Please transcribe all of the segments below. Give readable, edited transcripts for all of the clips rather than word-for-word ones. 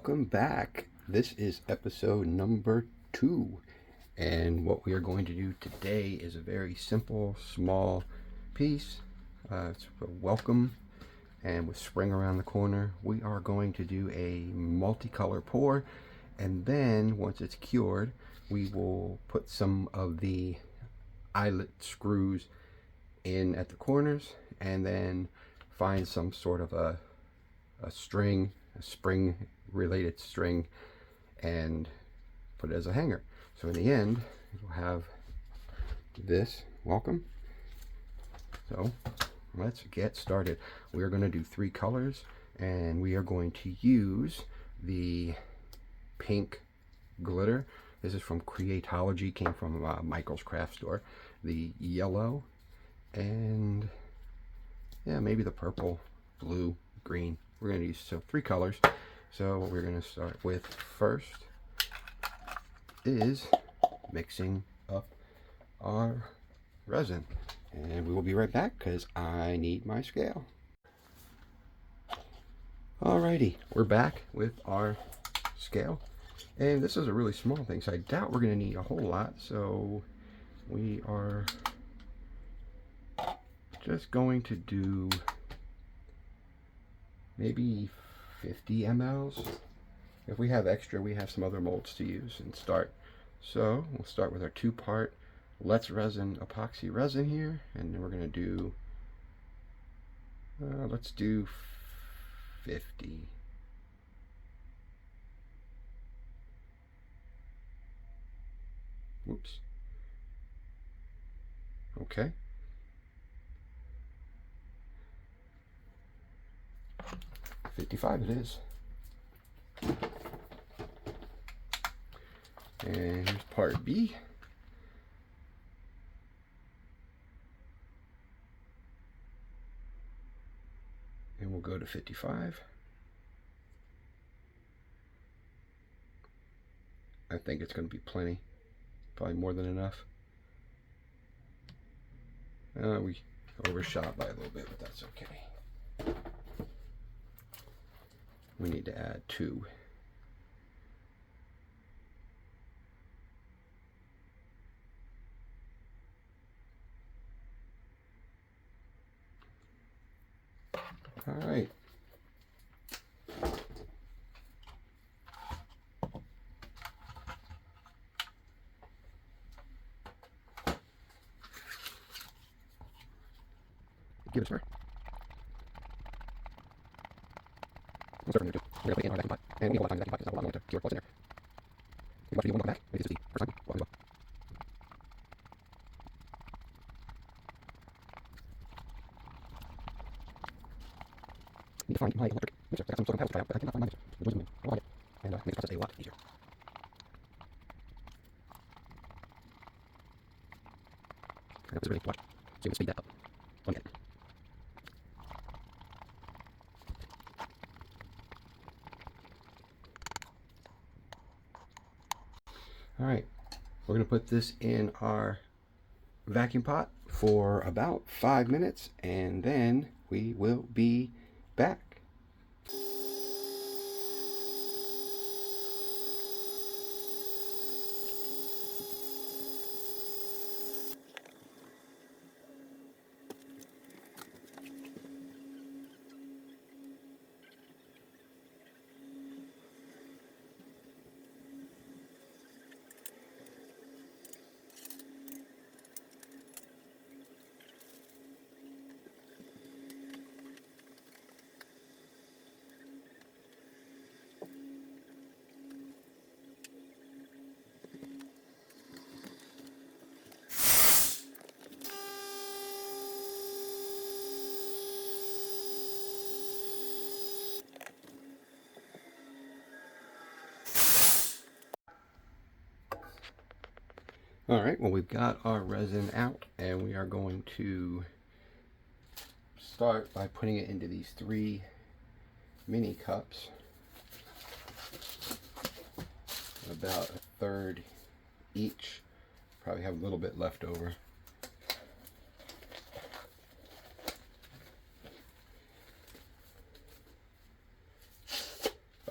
welcome back. This is episode number 2, and what we are going to do today is a very simple, small piece. It's a welcome, and with spring around the corner, we are going to do a multicolor pour, and then once it's cured, we will put some of the eyelet screws in at the corners, and then find some sort of a string, a spring related string, and put it as a hanger. So in the end, we'll have this welcome. So let's get started. We are going to do 3 colors, and we are going to use the pink glitter. This is from Creatology, came from Michael's craft store. The yellow, and yeah, maybe the purple, blue, green. We're going to use 3 colors. So what we're going to start with first is mixing up our resin, and we will be right back because I need my scale. Alrighty, we're back with our scale, and this is a really small thing, so I doubt we're going to need a whole lot. So we are just going to do maybe 50 mLs. If we have extra, we have some other molds to use and start. So we'll start with our 2-part Let's Resin epoxy resin here, and then we're going to do let's do 50. Whoops. Okay. $55 it is. And here's part B. And we'll go to 55. I think it's going to be plenty. Probably more than enough. We overshot by a little bit, but that's okay. We need to add 2. All right. Give it a stir. We'll start from there too. We're going to put it in our vacuum pot. And we hold on to the vacuum pot because there's not a lot to cure what's in there. We watch the welcome back. Maybe this is the first time. Welcome as well. Need to find my electric mixer. I got some sort of pedals to try out, but I cannot find my mixer. The boys will like it, and makes the process a lot easier. I know this is really watch. So you can speed that up. One again. All right, we're going to put this in our vacuum pot for about 5 minutes, and then we will be back. All right, well, we've got our resin out, and we are going to start by putting it into these 3 mini cups, about 1/3 each. Probably have a little bit left over.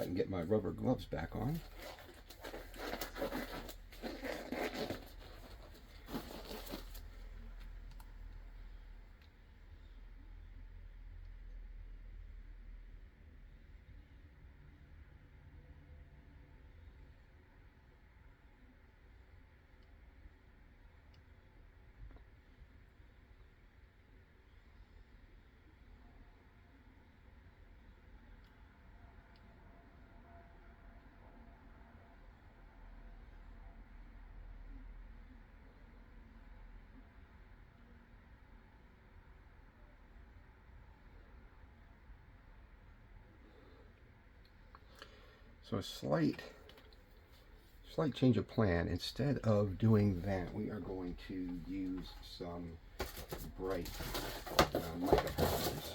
I can get my rubber gloves back on. So a slight change of plan. Instead of doing that, we are going to use some bright mica powders.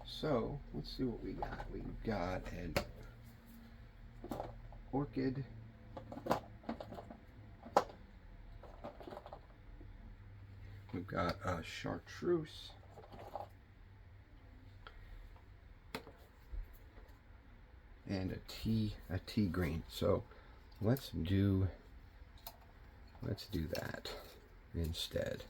So let's see what we got. We've got an orchid, we've got a chartreuse, and a tea green. So let's do that instead.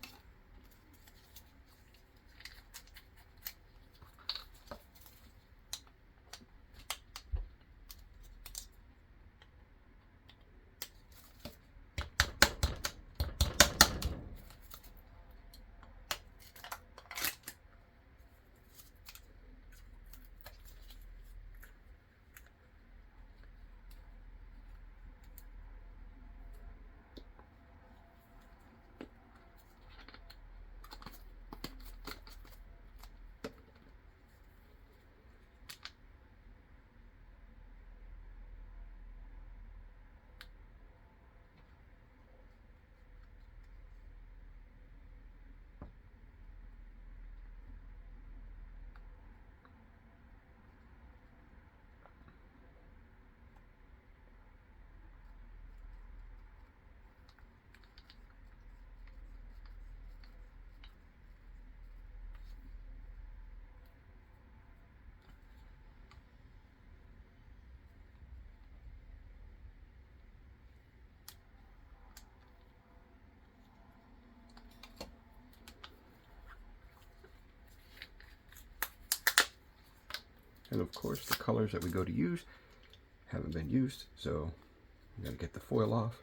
And of course, the colors that we go to use haven't been used, so I'm going to get the foil off.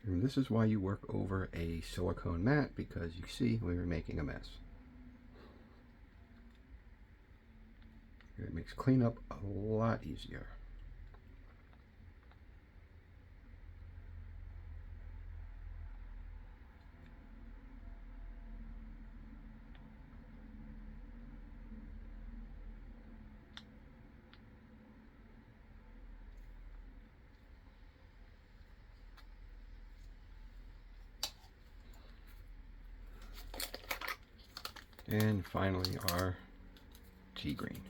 And this is why you work over a silicone mat, because you see we were making a mess. It makes cleanup a lot easier. And finally, our tea green.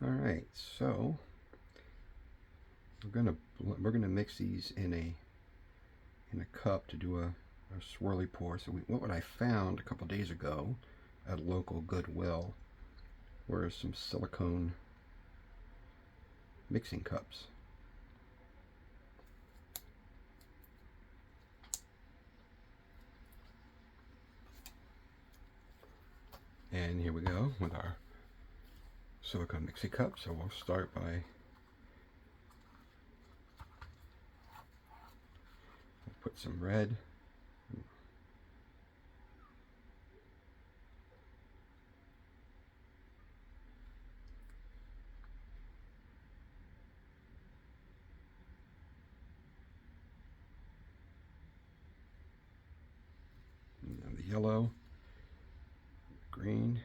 All right, so we're gonna mix these in a cup to do a swirly pour. So what I found a couple days ago at local Goodwill were some silicone mixing cups. And here we go with our silicone mixing cup. So we'll start by put some red. And the yellow, green,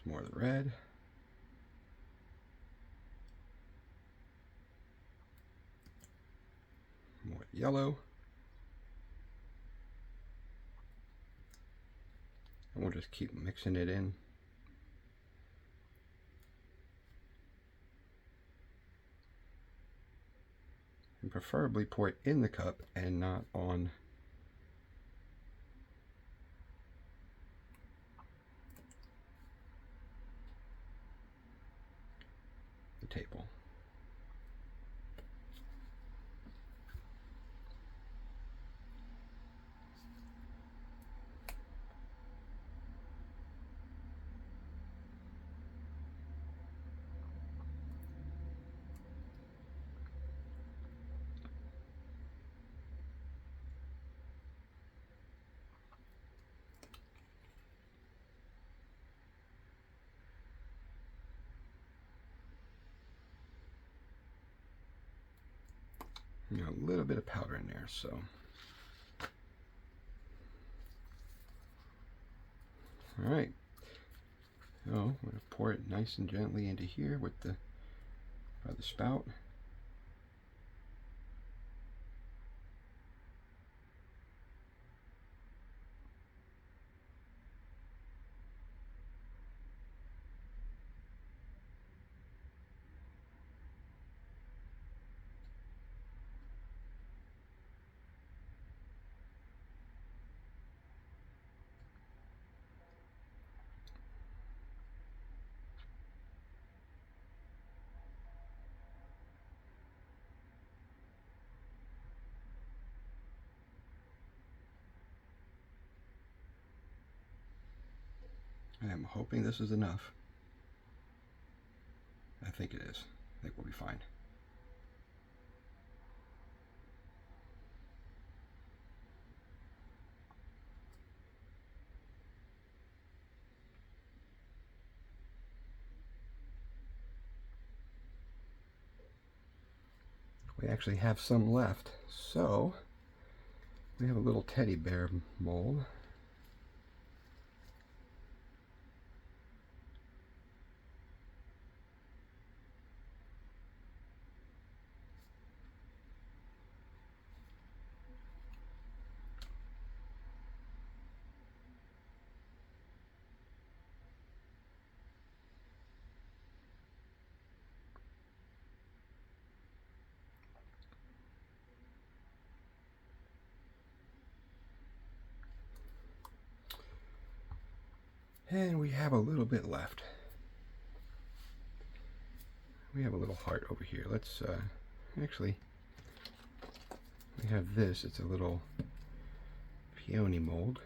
some more of the red, more yellow, and we'll just keep mixing it in. And preferably pour it in the cup and not on the table. You know, a little bit of powder in there, so. All right. So I'm going to pour it nice and gently into here with the spout. I am hoping this is enough. I think it is. I think we'll be fine. We actually have some left, so we have a little teddy bear mold. And we have a little bit left. We have a little heart over here. Let's actually, we have this. It's a little peony mold.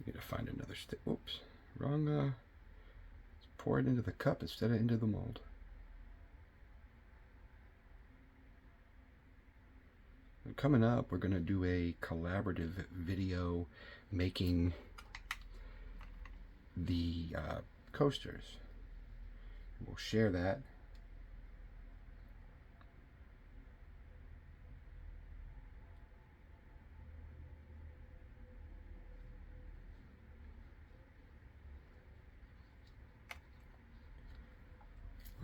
Need to find another stick. Oops, wrong. Let's pour it into the cup instead of into the mold. coming up, we're going to do a collaborative video making the coasters. We'll share that.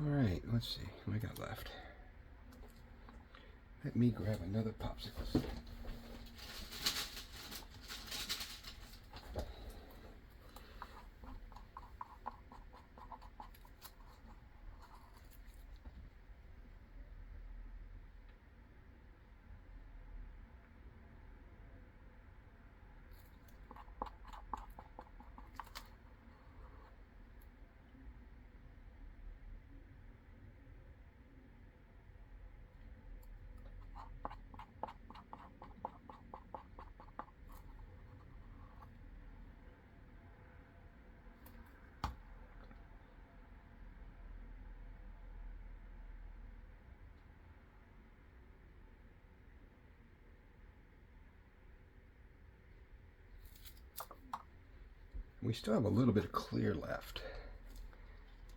All right, let's see what I got left. Let me grab another popsicle stick. We still have a little bit of clear left.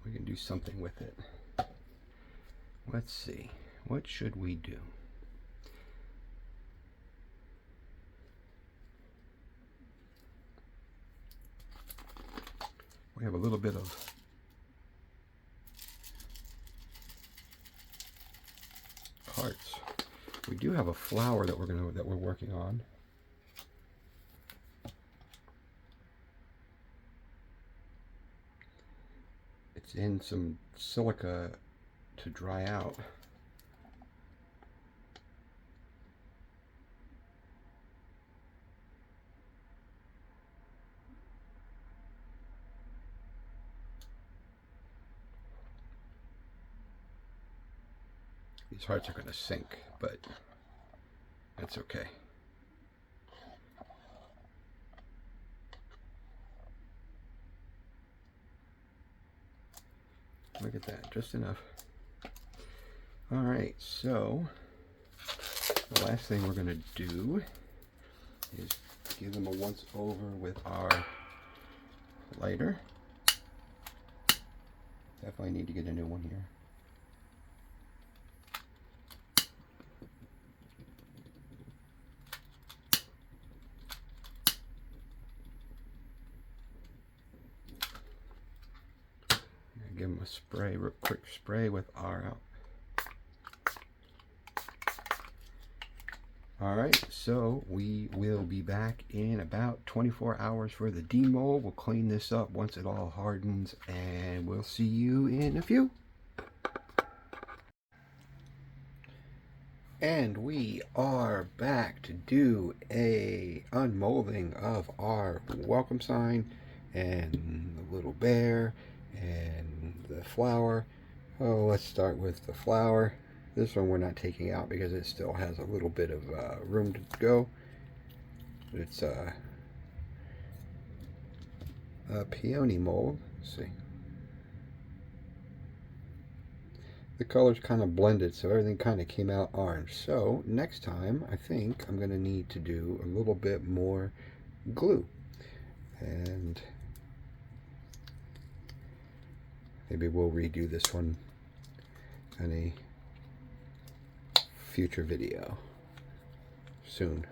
We can do something with it. Let's see. What should we do? We have a little bit of parts. We do have a flower that we're working on. It's in some silica to dry out. These hearts are going to sink, but that's okay. Look at that, just enough. All right, so the last thing we're going to do is give them a once over with our lighter. Definitely need to get a new one here. Give them a spray, real quick spray with our out. Alright, so we will be back in about 24 hours for the demold. We'll clean this up once it all hardens, and we'll see you in a few. And we are back to do a unmolding of our welcome sign and the little bear and the flower. Oh, let's start with the flower. This one we're not taking out because it still has a little bit of room to go. It's a peony mold. Let's see. The colors kind of blended, so everything kind of came out orange. So next time, I think I'm going to need to do a little bit more glue. And maybe we'll redo this one in a future video soon.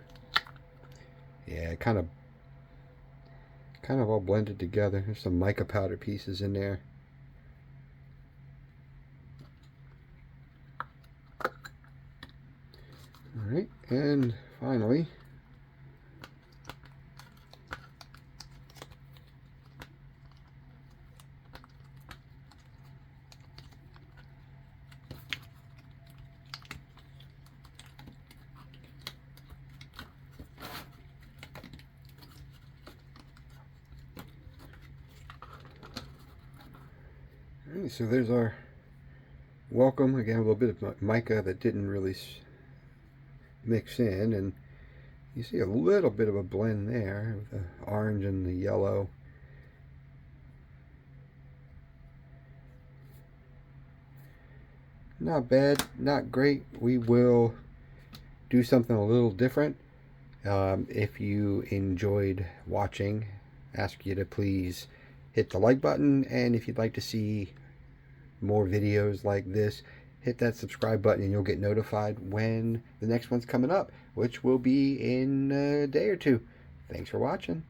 Yeah, kind of all blended together. There's some mica powder pieces in there. All right, and finally, so there's our welcome. Again, a little bit of mica that didn't really mix in, and you see a little bit of a blend there with the orange and the yellow. Not bad, not great. We will do something a little different. If you enjoyed watching, ask you to please hit the like button, and if you'd like to see more videos like this, hit that subscribe button and you'll get notified when the next one's coming up, which will be in a day or two. Thanks for watching.